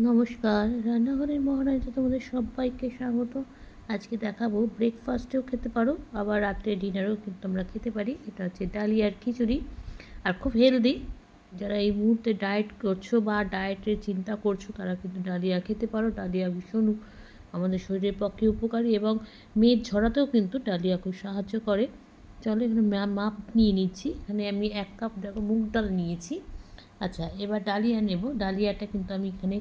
নমস্কার, রান্নাঘরের মহারানিতে তোমাদের সবাইকে স্বাগত। আজকে দেখাবো ব্রেকফাস্টেও খেতে পারো, আবার রাত্রে ডিনারেও কিন্তু আমরা খেতে পারি। এটা হচ্ছে ডালিয়ার খিচুড়ি, আর খুব হেলদি। যারা এই মুহূর্তে ডায়েট করছো বা ডায়েটের চিন্তা করছো তারা কিন্তু ডালিয়া খেতে পারো। ডালিয়া ভীষণ আমাদের শরীরের পক্ষে উপকারী এবং মেদ ঝরাতেও কিন্তু ডালিয়া খুব সাহায্য করে। চলো এখানে মাপ নিয়ে নিচ্ছি। এখানে আমি 1 কাপ দেখো মুগ ডাল নিয়েছি। আচ্ছা, এবার ডালিয়া নেব। ডালিয়াটা কিন্তু আমি এখানে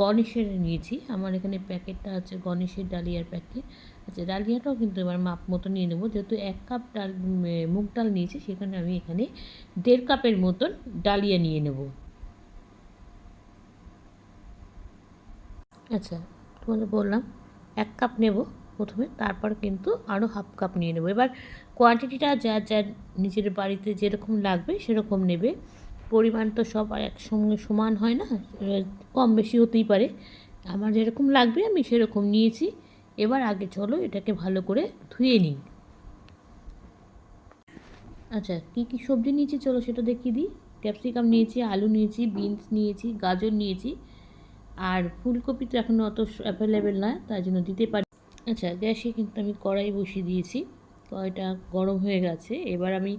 গণেশের নিয়েছি। আমার এখানে প্যাকেটটা আছে গণেশের ডালিয়ার প্যাকেট। আচ্ছা, ডালিয়াটাও কিন্তু এবার মাপ মতো নিয়ে নেব। যেহেতু 1 কাপ মুগ ডাল নিয়েছি, সেখানে আমি এখানে 1.5 কাপের মতন ডালিয়া নিয়ে নেব। আচ্ছা, তোমাদের বললাম 1 কাপ নেব প্রথমে, তারপর কিন্তু আরও হাফ কাপ নিয়ে নেব। এবার কোয়ান্টিটিটা যার যার নিজের বাড়িতে যেরকম লাগবে সেরকম নেবে। পরিমাণ তো সব আর একসঙ্গে সমান হয় না, কম বেশি হতেই পারে। আমার যেরকম লাগবে আমি সেরকম নিয়েছি। এবার আগে চলো এটাকে ভালো করে ধুয়ে নিই। আচ্ছা, কী কী সবজি নিয়েছি চলো সেটা দেখিয়ে দিই। ক্যাপসিকাম নিয়েছি, আলু নিয়েছি, বিনস নিয়েছি, গাজর নিয়েছি, আর ফুলকপি তো এখন অত অ্যাভেলেবেল নয়, তাই জন্য দিতে পারি। আচ্ছা, গ্যাসে কিন্তু আমি কড়াই বসিয়ে দিয়েছি। কড়াইটা গরম হয়ে গেছে। এবার আমি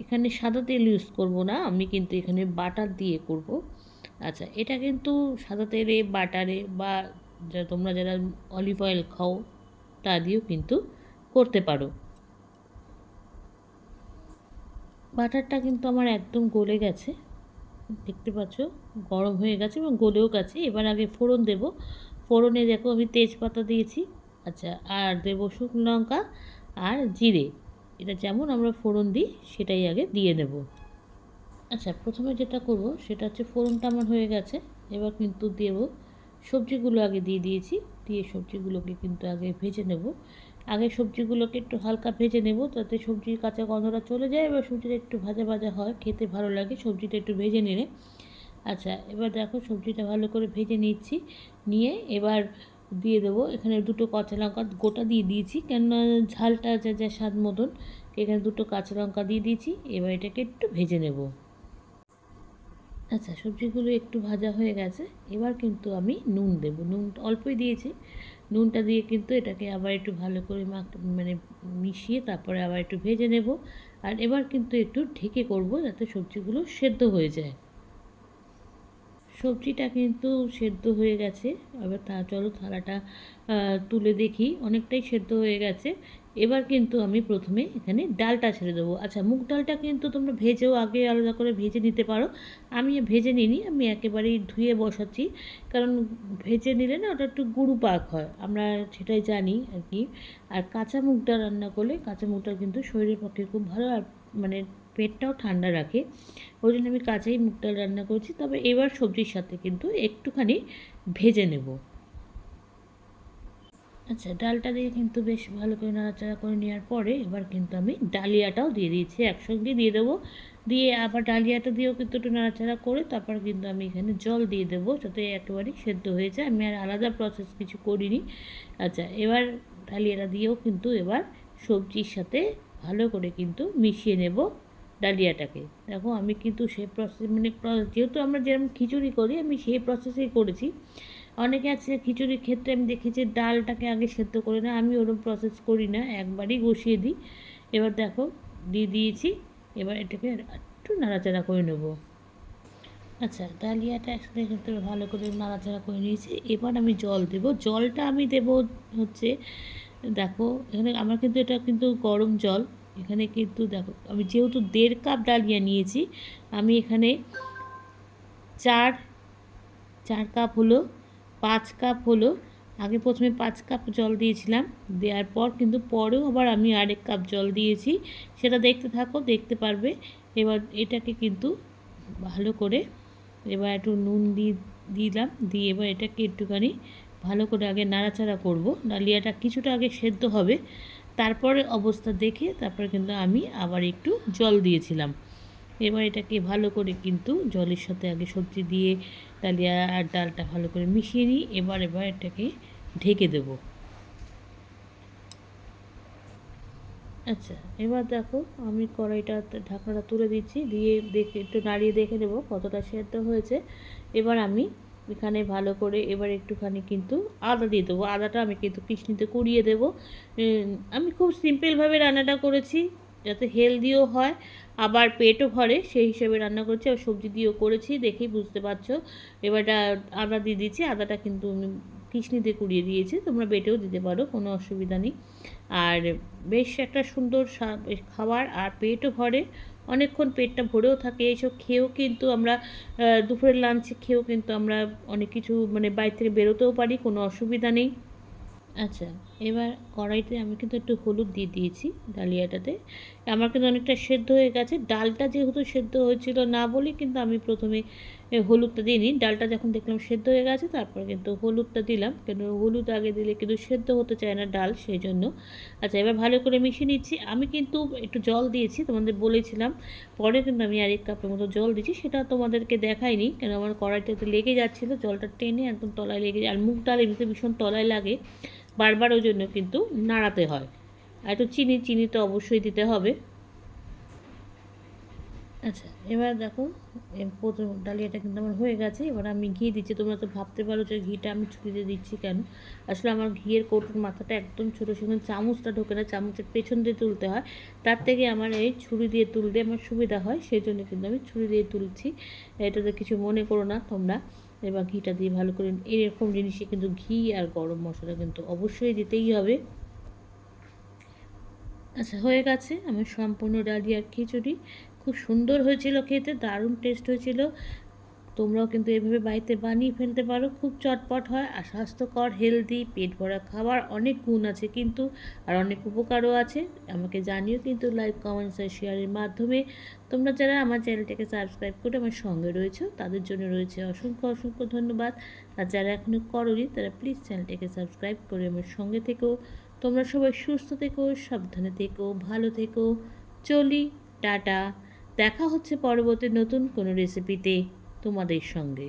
এখানে সাদা তেল ইউজ করব না, আমি কিন্তু এখানে বাটার দিয়ে করব। আচ্ছা, এটা কিন্তু সাদা তেলে, বাটারে বা তোমরা যারা অলিভ অয়েল খাও তা দিয়েও কিন্তু করতে পারো। বাটারটা কিন্তু আমার একদম গলে গেছে, দেখতে পাচ্ছ গরম হয়ে গেছে এবং গলেও গেছে। এবার আগে ফোড়ন দেব। ফোড়নে দেখো আমি তেজপাতা দিয়েছি। আচ্ছা, আর দেবো শুকনো লঙ্কা আর জিরে। এটা যেমন আমরা ফোড়ন দিই সেটাই আগে দিয়ে দেব। আচ্ছা, প্রথমে যেটা করব সেটা হচ্ছে ফোড়নটা আমার হয়ে গেছে। এবার কিন্তু দেব সবজিগুলো, আগে দিয়ে দিয়েছি। দিয়ে সবজিগুলোকে কিন্তু আগে ভেজে নেব। আগে সবজিগুলোকে একটু হালকা ভেজে নেব, তাতে সবজির কাঁচা গন্ধটা চলে যায়। এবার সবজিটা একটু ভাজা ভাজা হয়, খেতে ভালো লাগে সবজিটা একটু ভেজে নিলে। আচ্ছা, এবার দেখো সবজিটা ভালো করে ভেজে নিচ্ছি। নিয়ে এবার দিয়ে দেবো এখানে 2টো কাঁচা লঙ্কা গোটা দিয়ে দিয়েছি, কেননা ঝালটা যা যা স্বাদ মতন। এখানে 2টো কাঁচা লঙ্কা দিয়ে দিয়েছি। এবার এটাকে একটু ভেজে নেব। আচ্ছা, সবজিগুলো একটু ভাজা হয়ে গেছে। এবার কিন্তু আমি নুন দেব। নুন অল্পই দিয়েছি। নুনটা দিয়ে কিন্তু এটাকে আবার একটু ভালো করে মানে মিশিয়ে তারপরে আবার একটু ভেজে নেব। আর এবার কিন্তু একটু ঢেকে করব যাতে সবজিগুলো সেদ্ধ হয়ে যায়। সবজিটা কিন্তু সেদ্ধ হয়ে গেছে। এবার চলো থালাটা তুলে দেখি, অনেকটাই সেদ্ধ হয়ে গেছে। এবার কিন্তু আমি প্রথমে এখানে ডালটা ছেড়ে দেবো। আচ্ছা, মুগ ডালটা কিন্তু তোমরা ভেজেও আগে আলাদা করে ভেজে নিতে পারো। আমি ভেজে নিইনি, আমি একেবারেই ধুয়ে বসাচ্ছি। কারণ ভেজে নিলে না ওটা একটু গুঁড়ো পাক হয়, আমরা সেটাই জানি আর কি। আর কাঁচা মুগ ডাল রান্না করলে কাঁচা মুগ ডাল কিন্তু শরীরের পক্ষে খুব ভালো, আর মানে পেটটাও ঠান্ডা রাখে। ওই জন্য আমি কাঁচাই মুগ ডাল রান্না করছি। তবে এবার সবজির সাথে কিন্তু একটুখানি ভেজে নেব। আচ্ছা, ডালটা দিয়ে কিন্তু বেশ ভালো করে নাড়াচাড়া করে নেওয়ার পরে এবার কিন্তু আমি ডালিয়াটাও দিয়ে দিয়েছি, একসঙ্গে দিয়ে দেবো। দিয়ে আবার ডালিয়াটা দিয়েও কিন্তু একটু নাড়াচাড়া করে তারপর কিন্তু আমি এখানে জল দিয়ে দেবো, যাতে একেবারেই সেদ্ধ হয়ে যায়। আমি আর আলাদা প্রসেস কিছু করিনি। আচ্ছা, এবার ডালিয়াটা দিয়েও কিন্তু এবার সবজির সাথে ভালো করে কিন্তু মিশিয়ে নেব ডালিয়াটাকে। দেখো আমি কিন্তু সেই প্রসেস মানে যেহেতু আমরা যেরকম খিচুড়ি করি আমি সেই প্রসেসেই করেছি। অনেকে আছে খিচুড়ির ক্ষেত্রে আমি দেখেছি ডালটাকে আগে সেদ্ধ করে না, আমি ওরকম প্রসেস করি না, একবারই বসিয়ে দিই। এবার দেখো দিয়ে দিয়েছি। এবার এটাকে একটু নাড়াচাড়া করে নেব। আচ্ছা, ডালিয়াটা একসাথে কিন্তু ভালো করে নাড়াচাড়া করে নিয়েছি। এবার আমি জল দেব। জলটা আমি দেব হচ্ছে, দেখো এখানে আমার কিন্তু এটা কিন্তু গরম জল। এখানে কিন্তু দেখো আমি যেহেতু 1.5 কাপ ডালিয়া নিয়েছি, আমি এখানে চার 4 কাপ হলো, 5 কাপ হলো। আগে প্রথমে 5 কাপ জল দিয়েছিলাম, দেওয়ার পর কিন্তু পরেও আবার আমি আরেক কাপ জল দিয়েছি। সেটা দেখতে থাকো, দেখতে পারবে। এবার এটাকে কিন্তু ভালো করে এবার একটু নুন দিলাম, দিয়ে এবার এটাকে একটুখানি ভালো করে আগে নাড়াচাড়া করব। ডালিয়াটা কিছুটা আগে সেদ্ধ হবে, তারপরে অবস্থা দেখে তারপরে কিন্তু আমি আবার একটু জল দিয়েছিলাম। এবার এটাকে ভালো করে কিন্তু জলের সাথে আগে সবজি দিয়ে ডালিয়া আর ডালটা ভালো করে মিশিয়ে নিই। এবার এটাকে ঢেকে দেব। আচ্ছা, এবার দেখো আমি কড়াইটা ঢাকনাটা তুলে দিচ্ছি, দিয়ে দেখে একটু নাড়িয়ে দেখে নেব কতটা সেদ্ধ হয়েছে। এবার আমি এখানে ভালো করে এবার একটুখানি কিন্তু আদা দিয়ে দেবো। আদাটা আমি কিন্তু কিশমিতে কুড়িয়ে দেবো। আমি খুব সিম্পলভাবে রান্নাটা করেছি, যাতে হেলদিও হয় আবার পেটও ভরে, সেই হিসেবে রান্না করেছি। আর সবজি দিয়েও করেছি, দেখেই বুঝতে পারছো। এবার আদা দিয়ে দিচ্ছি। আদাটা কিন্তু আমি কিশমিতে কুড়িয়ে দিয়েছি, তোমরা বেটেও দিতে পারো, কোনো অসুবিধা নেই। আর বেশ একটা সুন্দর খাবার, আর পেটও ভরে, অনেকক্ষণ পেটটা ভরেও থাকে। এইসব খেয়েও কিন্তু আমরা দুপুরের লাঞ্চে খেয়েও কিন্তু আমরা অনেক কিছু মানে বাইরে থেকে বেরোতেও পারি, কোনো অসুবিধা নেই। আচ্ছা, এবার কড়াইতে আমি কিন্তু একটু হলুদ দিয়ে দিয়েছি ডালিয়াটাতে। আমার কিন্তু অনেকটা সেদ্ধ হয়ে গেছে। ডালটা যেহেতু সেদ্ধ হয়েছিল না বলেই কিন্তু আমি প্রথমে হলুদটা দিইনি। ডালটা যখন দেখলাম সেদ্ধ হয়ে গেছে তারপর কিন্তু হলুদটা দিলাম, কেন হলুদ আগে দিলে কিন্তু সেদ্ধ হতে চায় না ডাল, সেই জন্য। আচ্ছা, এবার ভালো করে মিশিয়ে নিচ্ছি। আমি কিন্তু একটু জল দিয়েছি, তোমাদের বলেছিলাম। পরে কিন্তু আমি আর 1 কাপের মতো জল দিচ্ছি, সেটা তোমাদেরকে দেখাইনি, কেন আমার কড়াইটাতে লেগে যাচ্ছিলো, জলটা টেনে একদম তলায় লেগে যায়। আর মুগ ডাল এমনিতে ভীষণ তলায় লাগে, বারবার ওই জন্য কিন্তু নাড়াতে হয়। আর একটু চিনি তো অবশ্যই দিতে হবে। আচ্ছা, এবার দেখো প্রথম ডালিয়াটা কিন্তু আমার হয়ে গেছে। এবার আমি ঘি দিচ্ছি। তোমরা তো ভাবতে পারো যে ঘিটা আমি ছুরিতে দিচ্ছি কেন। আসলে আমার ঘিয়ের কৌটোর মাথাটা একদম ছোটো, সেখানে চামচটা ঢোকে না, চামচের পেছন দিয়ে তুলতে হয়। তার থেকে আমার এই ছুরি দিয়ে তুলতে আমার সুবিধা হয়, সেই জন্য কিন্তু আমি ছুরি দিয়ে তুলছি। এটাতে কিছু মনে করো না তোমরা। এবার ঘিটা দিয়ে ভালো করে, এরকম জিনিসে কিন্তু ঘি আর গরম মশলা কিন্তু অবশ্যই দিতেই হবে। আচ্ছা, হয়ে গেছে আমার সম্পূর্ণ ডালিয়ার খিচুড়ি। খুব সুন্দর হয়েছিল খেতে, দারুণ টেস্ট হয়েছিল। তোমরাও কিন্তু এভাবে বাড়িতে বানিয়ে ফেলতে পারো, খুব চটপট হয় আর স্বাস্থ্যকর, হেলদি, পেট ভরা খাবার। অনেক গুণ আছে কিন্তু, আর অনেক উপকারও আছে। আমাকে জানিও কিন্তু লাইক, কমেন্টস আর শেয়ারের মাধ্যমে। তোমরা যারা আমার চ্যানেলটাকে সাবস্ক্রাইব করে আমার সঙ্গে রয়েছো, তাদের জন্য রয়েছে অসংখ্য ধন্যবাদ। আর যারা এখনও করোনি তারা প্লিজ চ্যানেলটাকে সাবস্ক্রাইব করে আমার সঙ্গে থেকো। তোমরা সবাই সুস্থ থেকো, সাবধানে থেকো, ভালো থেকো। চলি, টাটা। দেখা হচ্ছে পরবর্তী নতুন কোনো রেসিপিতে তোমাদের সঙ্গে।